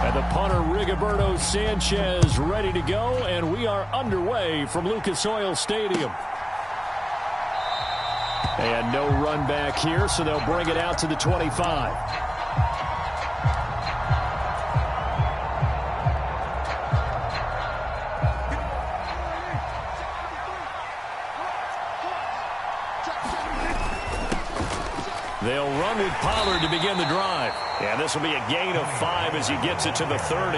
And the punter, Rigoberto Sanchez, ready to go, and we are underway from Lucas Oil Stadium. And no run back here, so they'll bring it out to the 25. They'll run with Pollard to begin the drive. And this will be a gain of 5 as he gets it to the 30.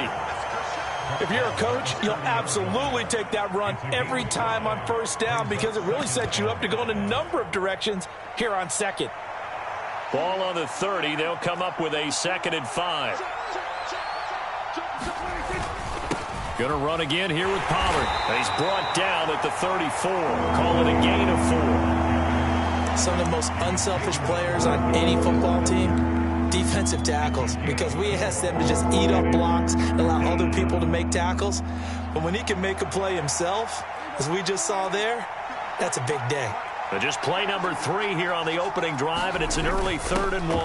If you're a coach, you'll absolutely take that run every time on first down because it really sets you up to go in a number of directions here on second. Ball on the 30. They'll come up with a 2nd and 5. Going to run again here with Pollard. He's brought down at the 34. Call it a gain of 4. Some of the most unselfish players on any football team, defensive tackles, because we ask them to just eat up blocks and allow other people to make tackles. But when he can make a play himself, as we just saw there, that's a big day. But just play number 3 here on the opening drive, and it's an early 3rd and 1.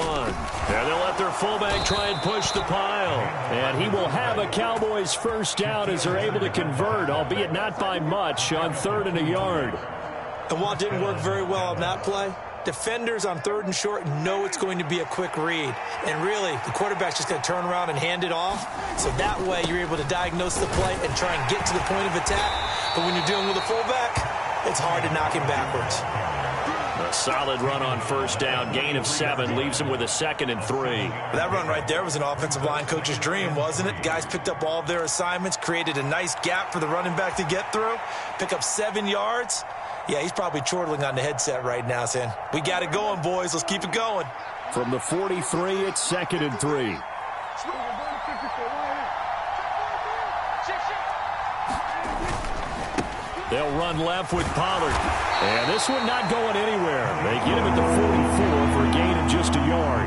There they'll let their fullback try and push the pile. And he will have a Cowboys first down as they're able to convert, albeit not by much, on 3rd and a yard. And while it didn't work very well on that play, defenders on 3rd and short know it's going to be a quick read. And really, the quarterback's just going to turn around and hand it off. So that way, you're able to diagnose the play and try and get to the point of attack. But when you're dealing with a fullback, it's hard to knock him backwards. A solid run on first down. Gain of 7 leaves him with a 2nd and 3. That run right there was an offensive line coach's dream, wasn't it? Guys picked up all of their assignments, created a nice gap for the running back to get through, pick up 7 yards. Yeah, he's probably chortling on the headset right now, saying, we got it going, boys. Let's keep it going. From the 43, it's 2nd and 3. They'll run left with Pollard. And this one not going anywhere. They get him at the 44 for a gain of just a yard.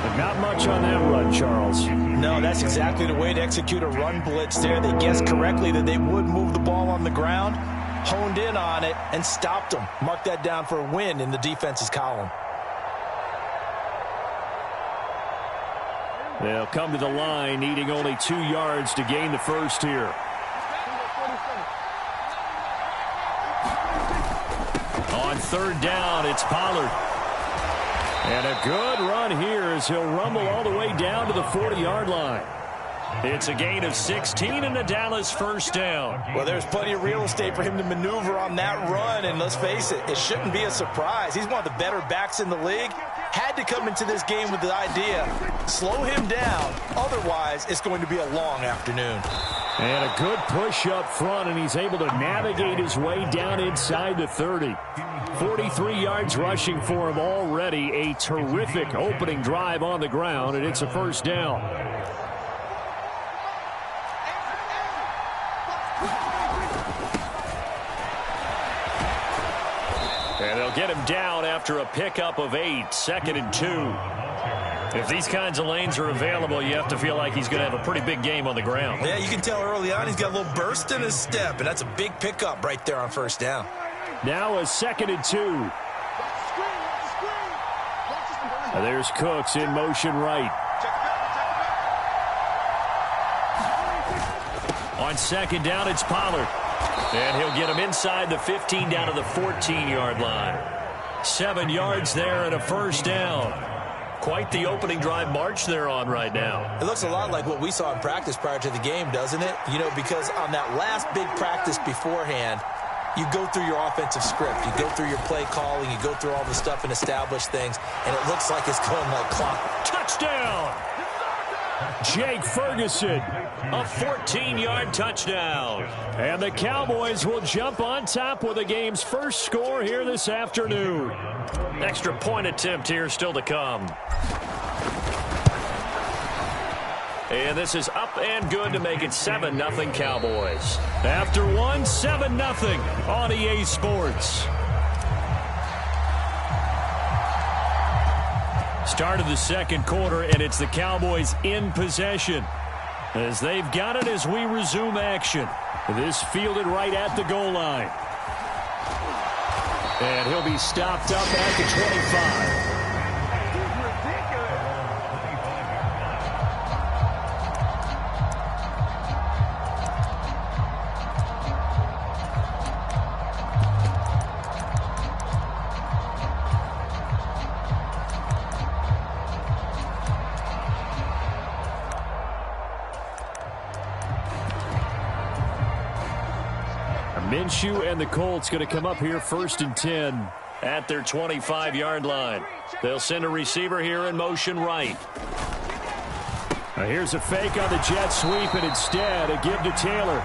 But not much on that run, Charles. No, that's exactly the way to execute a run blitz there. They guessed correctly that they would move the ball on the ground, honed in on it, and stopped them. Mark that down for a win in the defense's column. They'll come to the line, needing only 2 yards to gain the first here. On 3rd down, it's Pollard. And a good run here as he'll rumble all the way down to the 40-yard line. It's a gain of 16 and a Dallas first down. Well, there's plenty of real estate for him to maneuver on that run, and let's face it, it shouldn't be a surprise. He's one of the better backs in the league. Had to come into this game with the idea, slow him down, otherwise it's going to be a long afternoon. And a good push up front, and he's able to navigate his way down inside the 30. 43 yards rushing for him already. A terrific opening drive on the ground, and it's a first down. And they'll get him down after a pickup of 8, 2nd and 2. If these kinds of lanes are available, you have to feel like he's going to have a pretty big game on the ground. Yeah, you can tell early on he's got a little burst in his step, and that's a big pickup right there on first down. Now a 2nd and 2. There's Cooks in motion right. On 2nd down, it's Pollard. And he'll get him inside the 15 down to the 14-yard line. 7 yards there and a first down. Quite the opening drive march they're on right now. It looks a lot like what we saw in practice prior to the game, doesn't it? You know, because on that last big practice beforehand, you go through your offensive script. You go through your play calling. You go through all the stuff and establish things. And it looks like it's going like clock. Touchdown! Jake Ferguson, a 14-yard touchdown. And the Cowboys will jump on top with the game's first score here this afternoon. Extra point attempt here still to come. And this is up and good to make it 7-0 Cowboys. After one, 7-0 on EA Sports. Start of the second quarter, and it's the Cowboys in possession as they've got it as we resume action. This fielded right at the goal line. And he'll be stopped up at the 25. Minshew and the Colts going to come up here 1st and 10 at their 25-yard line. They'll send a receiver here in motion right. Now here's a fake on the jet sweep, and instead a give to Taylor.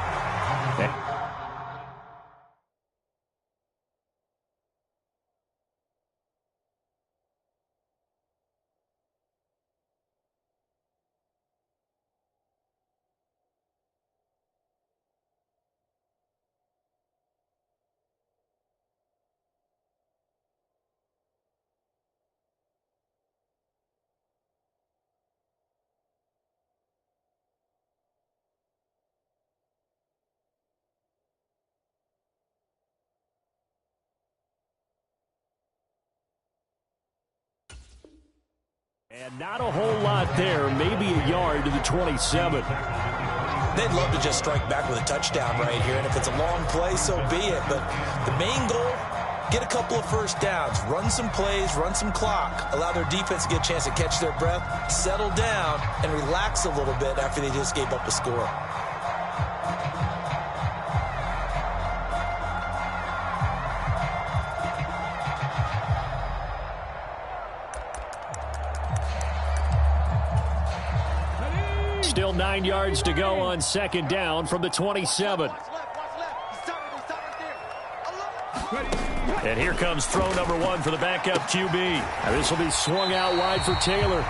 And not a whole lot there, maybe a yard to the 27. They'd love to just strike back with a touchdown right here, and if it's a long play, so be it. But the main goal, get a couple of first downs, run some plays, run some clock, allow their defense to get a chance to catch their breath, settle down, and relax a little bit after they just gave up a score. Still 9 yards to go on 2nd down from the 27. And here comes throw number 1 for the backup QB. Now this will be swung out wide for Taylor.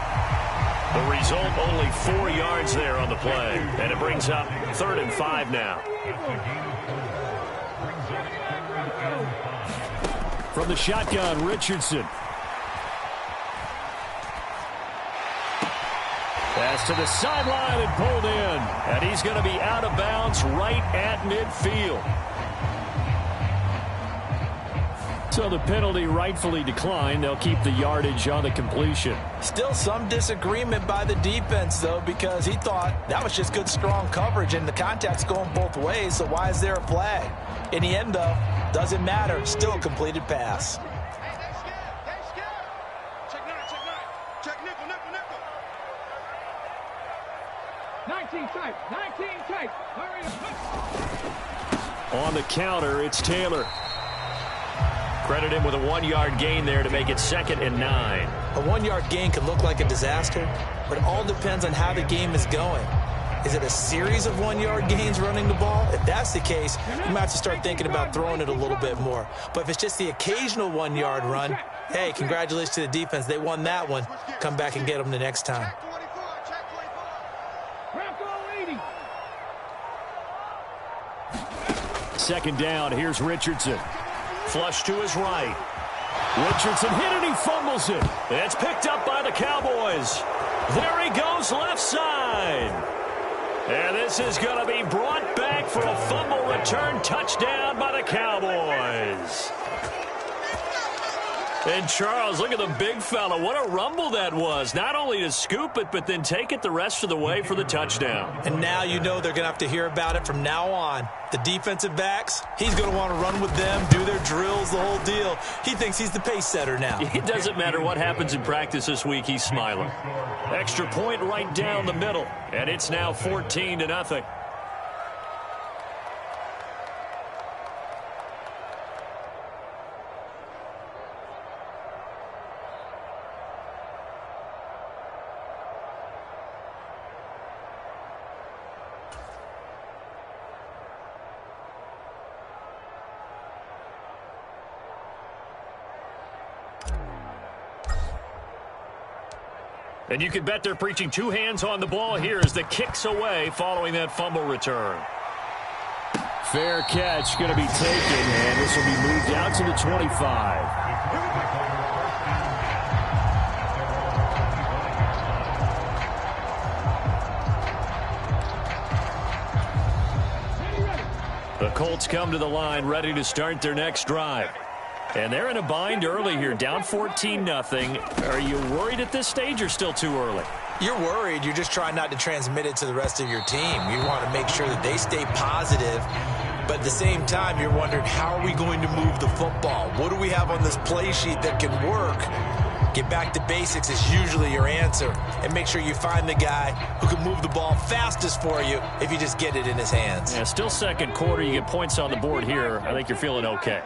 The result, only 4 yards there on the play. And it brings up 3rd and 5 now. From the shotgun, Richardson. Pass to the sideline and pulled in. And he's going to be out of bounds right at midfield. So the penalty rightfully declined. They'll keep the yardage on the completion. Still some disagreement by the defense, though, because he thought that was just good, strong coverage, and the contact's going both ways, so why is there a flag? In the end, though, doesn't matter. Still a completed pass. On the counter, it's Taylor. Credit him with a 1-yard gain there to make it 2nd and 9. A 1-yard gain can look like a disaster, but it all depends on how the game is going. Is it a series of 1-yard gains running the ball? If that's the case, you might have to start thinking about throwing it a little bit more. But if it's just the occasional 1-yard run, hey, congratulations to the defense. They won that one. Come back and get them the next time. Second down, here's Richardson. Flush to his right. Richardson hit and he fumbles it. It's picked up by the Cowboys. There he goes, left side. And this is going to be brought back for a fumble return touchdown by the Cowboys. And Charles, look at the big fella. What a rumble that was. Not only to scoop it, but then take it the rest of the way for the touchdown. And now you know they're going to have to hear about it from now on. The defensive backs, he's going to want to run with them, do their drills, the whole deal. He thinks he's the pace setter now. It doesn't matter what happens in practice this week. He's smiling. Extra point right down the middle. And it's now 14-0. And you can bet they're preaching 2 hands on the ball here as the kick's away following that fumble return. Fair catch going to be taken, and this will be moved out to the 25. The Colts come to the line ready to start their next drive. And they're in a bind early here, down 14-0. Are you worried at this stage or still too early? You're worried. You're just trying not to transmit it to the rest of your team. You want to make sure that they stay positive. But at the same time, you're wondering, how are we going to move the football? What do we have on this play sheet that can work? Get back to basics is usually your answer. And make sure you find the guy who can move the ball fastest for you if you just get it in his hands. Yeah, still second quarter. You get points on the board here. I think you're feeling okay.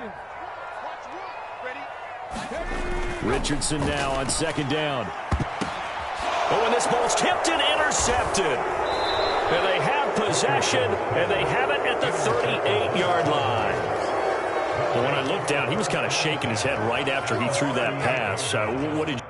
Richardson now on second down. Oh, and this ball's tipped and intercepted. And they have possession, and they have it at the 38-yard line. Well, when I looked down, he was kind of shaking his head right after he threw that pass. What did you...